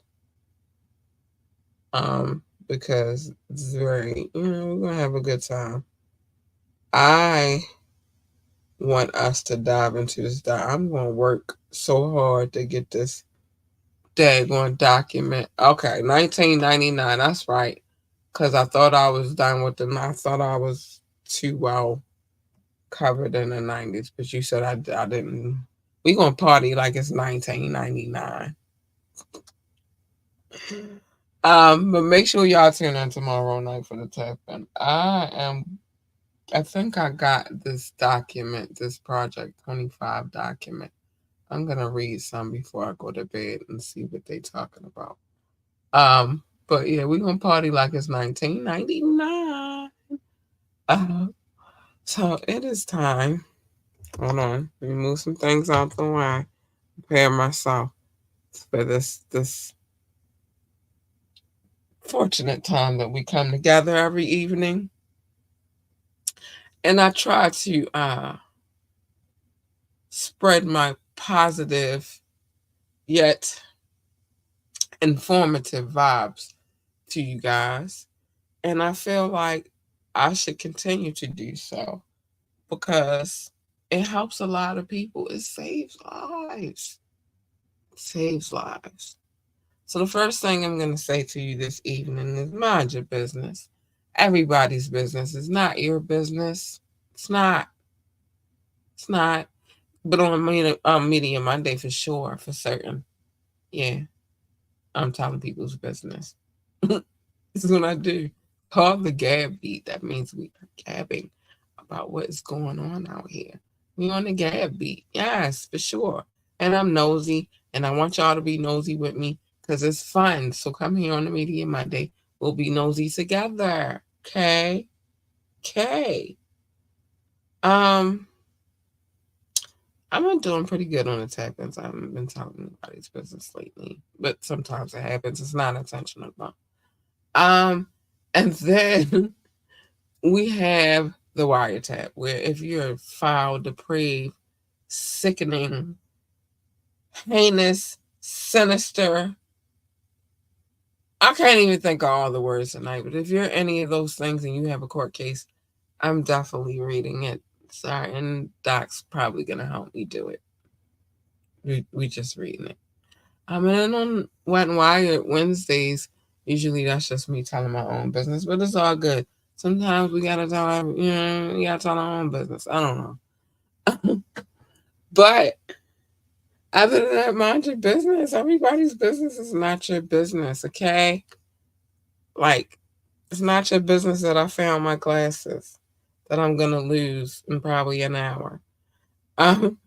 Because it's very we're gonna have a good time. I want us to dive into this. I'm gonna work so hard to get this daggone document. Okay, 1999. That's right. Cause I thought I was done with them. I thought I was too well covered in the 90s, but you said I didn't. We gonna party like it's 1999. But make sure y'all tune in tomorrow night for the tap in. I think I got this document, this Project 25 document. I'm gonna read some before I go to bed and see what they talking about. But yeah, we're gonna party like it's 1999. Uh, so it is time. Hold on, let me move some things out the way. Prepare myself for this fortunate time that we come together every evening, and I try to spread my positive yet informative vibes to you guys. And I feel like I should continue to do so because it helps a lot of people. It saves lives. It saves lives. So the first thing I'm going to say to you this evening is mind your business. Everybody's business is not your business. It's not. It's not. But on Media Monday for sure, for certain. Yeah, I'm telling people's business. This is what I do. Call the Gab Beat. That means we are gabbing about what is going on out here. We on the Gab Beat. Yes, for sure. And I'm nosy, and I want y'all to be nosy with me because it's fun. So come here on the Media Monday. We'll be nosy together. Okay? Okay. Um, I've been doing pretty good on the tap-ins. I haven't been telling anybody's business lately, but sometimes it happens. It's not intentional though. Um, and then we have the wiretap, where if you're foul, depraved, sickening, heinous, sinister, I can't even think of all the words tonight, but if you're any of those things and you have a court case, I'm definitely reading it. Sorry, and Doc's probably gonna help me do it. We just reading it. I'm in on Wet and Wired Wednesdays. Usually that's just me telling my own business, but it's all good. Sometimes we gotta we gotta tell our own business. I don't know. But other than that, mind your business. Everybody's business is not your business, okay? Like, it's not your business that I found my glasses that I'm gonna lose in probably an hour. Um,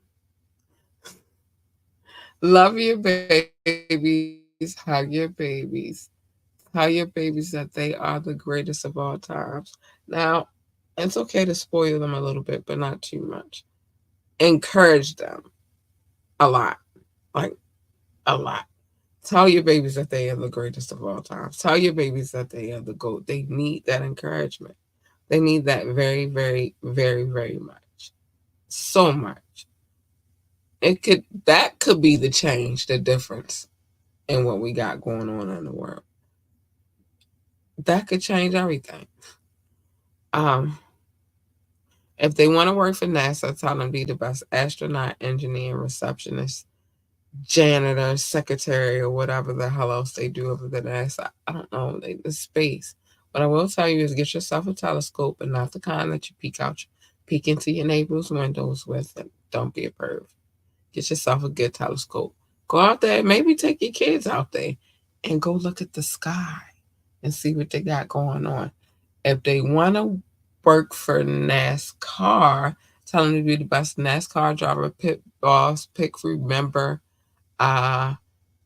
love your babies, hug your babies. Tell your babies that they are the greatest of all times. Now, it's okay to spoil them a little bit, but not too much. Encourage them a lot, like a lot. Tell your babies that they are the greatest of all times. Tell your babies that they are the GOAT. They need that encouragement. They need that very, very, very, very much. So much. That could be the change, the difference in what we got going on in the world. That could change everything. Um, if they want to work for NASA, tell them be the best astronaut, engineer, receptionist, janitor, secretary, or whatever the hell else they do over the NASA. I don't know, the space. What I will tell you is get yourself a telescope, and not the kind that you peek into your neighbor's windows with. And don't be a perv. Get yourself a good telescope. Go out there, maybe take your kids out there, and go look at the sky and see what they got going on. If they want to work for NASCAR, tell them to be the best NASCAR driver, pit boss, pit crew member, uh,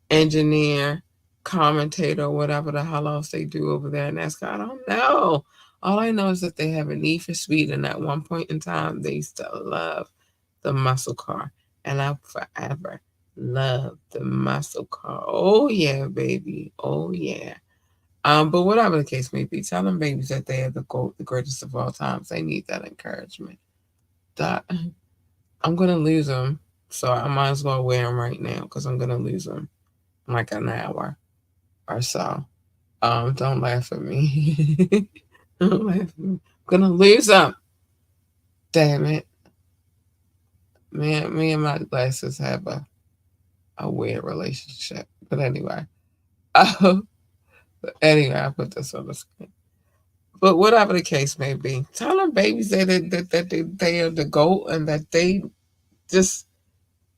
engineer, commentator, whatever the hell else they do over there in NASCAR. I don't know. All I know is that they have a need for speed, and at one point in time, they used to love the muscle car. And I forever love the muscle car. Oh, yeah, baby. Oh, yeah. But whatever the case may be, tell them babies that they are the GOAT, the greatest of all times. They need that encouragement. That I'm gonna lose them, so I might as well wear them right now because I'm gonna lose them in like an hour or so. Don't laugh at me. Don't laugh at me. I'm gonna lose them. Damn it. Me and my glasses have a weird relationship. But anyway. Anyway, I put this on the screen. But whatever the case may be, tell them babies they are the GOAT, and that they just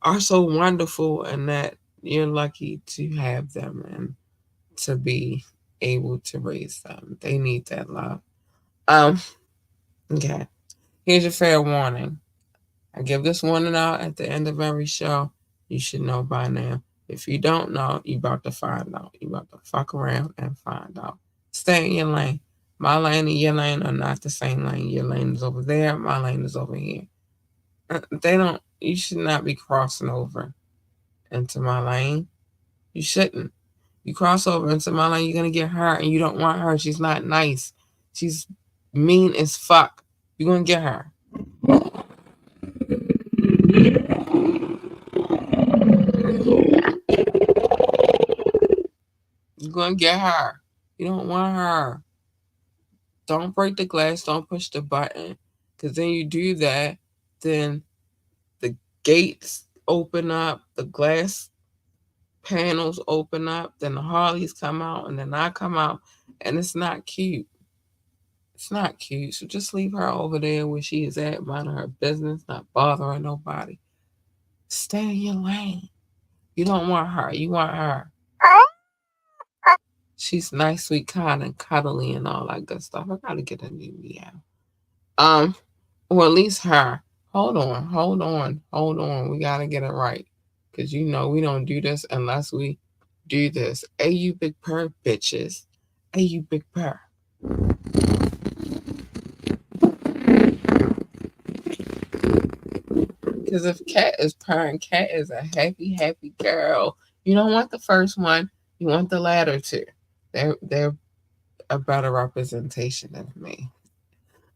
are so wonderful, and that you're lucky to have them and to be able to raise them. They need that love. Um, okay. Here's your fair warning. I give this warning out at the end of every show. You should know by now. If you don't know, you about to find out. You about to fuck around and find out. Stay in your lane. My lane and your lane are not the same lane. Your lane is over there. My lane is over here. They don't. You should not be crossing over into my lane. You shouldn't. You cross over into my lane, you're gonna get hurt, and you don't want her. She's not nice. She's mean as fuck. You're gonna get her. You're gonna get her. You don't want her. Don't break the glass. Don't push the button. Because then you do that, then the gates open up, the glass panels open up, then the Harleys come out, and then I come out, and it's not cute. It's not cute. So just leave her over there where she is at, minding her business, not bothering nobody. Stay in your lane. You don't want her. You want her. She's nice, sweet, kind, and cuddly, and all that good stuff. I gotta get a new meow. Or at least her. Hold on, hold on, hold on. We gotta get it right, cause you know we don't do this unless we do this. Hey, you big purr, bitches. Hey, you big purr. Because if Cat is purring, Cat is a happy, happy girl. You don't want the first one. You want the latter two. They're a better representation of me.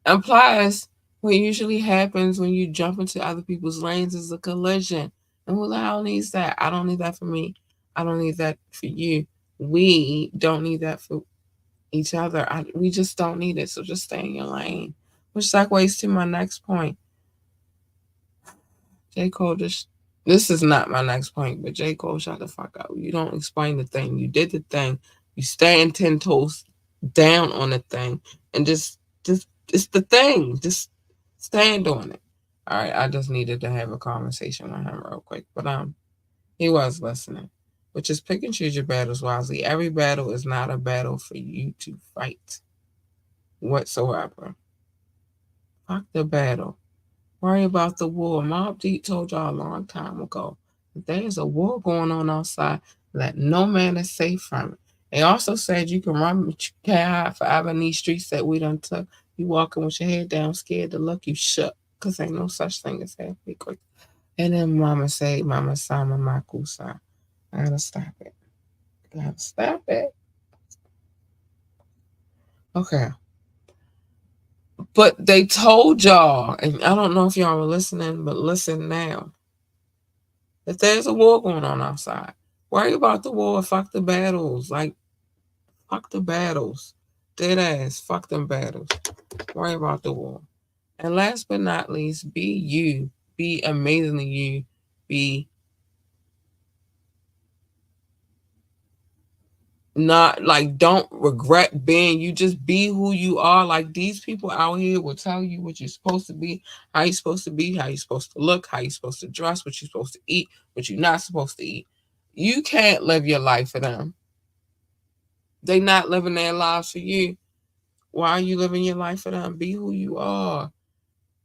And plus, what usually happens when you jump into other people's lanes is a collision. And who the hell needs that? I don't need that for me. I don't need that for you. We don't need that for each other. We just don't need it. So just stay in your lane. Which segues to my next point. J. Cole just. This is not my next point, but J. Cole, shut the fuck up. You don't explain the thing. You did the thing. You stand 10 toes down on the thing, and just it's the thing. Just stand on it. All right, I just needed to have a conversation with him real quick, but he was listening. Which is pick and choose your battles wisely. Every battle is not a battle for you to fight whatsoever. Fuck the battle. Worry about the war. Mob Deep told y'all a long time ago that there's a war going on outside that no man is safe from it. They also said you can run, but you can't hide forever in these streets that we done took. You walking with your head down, scared to look, you shook. Because ain't no such thing as halfway quick. And then Mama say, Mama Sama Makusa. I gotta stop it. Gotta stop it. Okay. But they told y'all, and I don't know if y'all were listening, but listen now. If there's a war going on outside, worry about the war. Fuck the battles. Like, fuck the battles. Dead ass. Fuck them battles. Worry about the war. And last but not least, be you. Be amazingly you. Be not like, don't regret being you. Just be who you are. Like, these people out here will tell you what you're supposed to be, how you're supposed to be, how you're supposed to look, how you're supposed to dress, what you're supposed to eat, what you're not supposed to eat. You can't live your life for them. They not living their lives for you. Why are you living your life for them? Be who you are.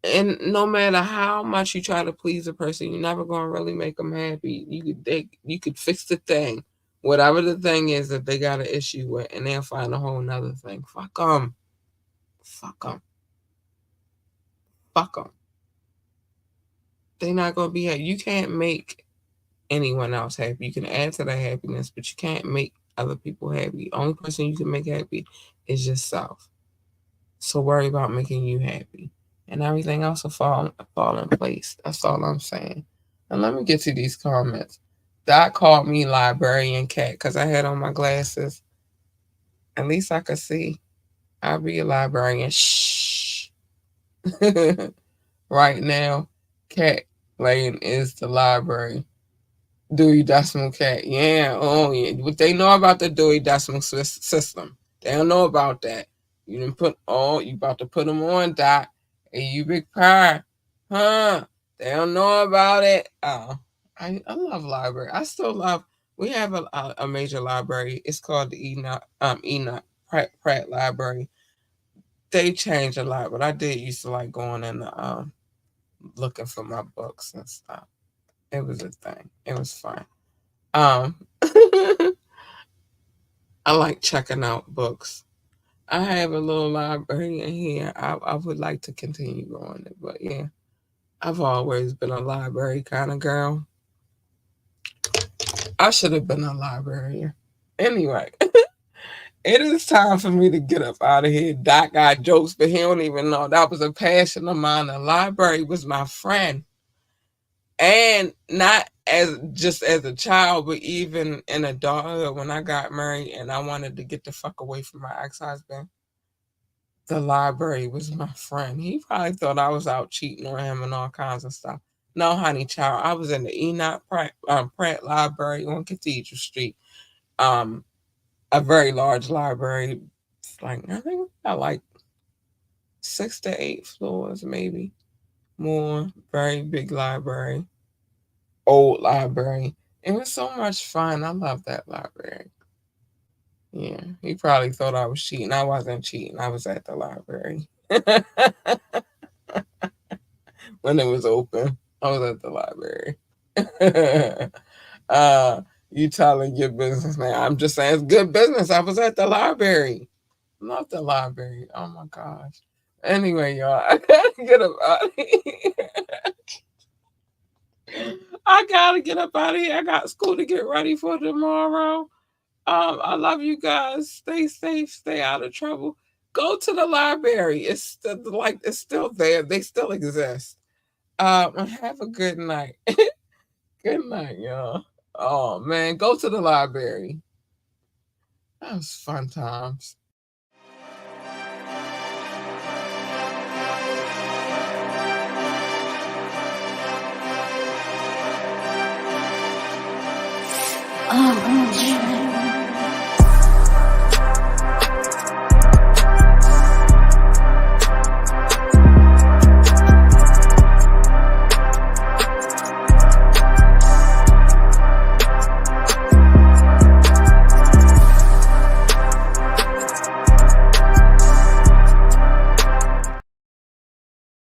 And no matter how much you try to please a person, you're never gonna really make them happy. You could fix the thing, whatever the thing is that they got an issue with, and they'll find a whole nother thing. Fuck them. Fuck them. Fuck them. They're not gonna be happy. You can't make anyone else happy. You can add to their happiness, but you can't make other people happy. The only person you can make happy is yourself. So worry about making you happy, and everything else will fall in place. That's all I'm saying. And let me get to these comments. Doc called me librarian cat because I had on my glasses. At least I could see. I'll be a librarian. Shh. Right now, Cat Lane is the library. Dewey Decimal Cat. Yeah, oh yeah. What they know about the Dewey Decimal System? They don't know about that. You didn't put you about to put them on, Doc. Hey, you big pie. Huh? They don't know about it. Oh, I love library. I still love, we have a major library. It's called the Enoch Pratt Library. They changed a lot, but I did used to like going in the looking for my books and stuff. It was a thing. It was fun. Um, I like checking out books. I have a little library in here. I would like to continue going it, but yeah, I've always been a library kind of girl. I should have been a librarian. Anyway, it is time for me to get up out of here. Doc got jokes, but he don't even know that was a passion of mine. The library was my friend, and not as just as a child, but even in adulthood when I got married and I wanted to get the fuck away from my ex-husband. The library was my friend. He probably thought I was out cheating on him and all kinds of stuff. No, honey, child, I was in the Enoch Pratt Library on Cathedral Street. Um, a very large library. It's like, I think we got like 6 to 8 floors, maybe more. Very big library, old library. It was so much fun. I love that library. Yeah, he probably thought I was cheating. I wasn't cheating. I was at the library when it was open. I was at the library. uh, you telling your business, man? I'm just saying it's good business. I was at the library. Love the library. Oh my gosh. Anyway, y'all, I gotta get up out of here. I gotta get up out of here. I got school to get ready for tomorrow. I love you guys. Stay safe. Stay out of trouble. Go to the library. It's still there. They still exist. Have a good night. Good night, y'all. Oh man, go to the library. That was fun times. Oh,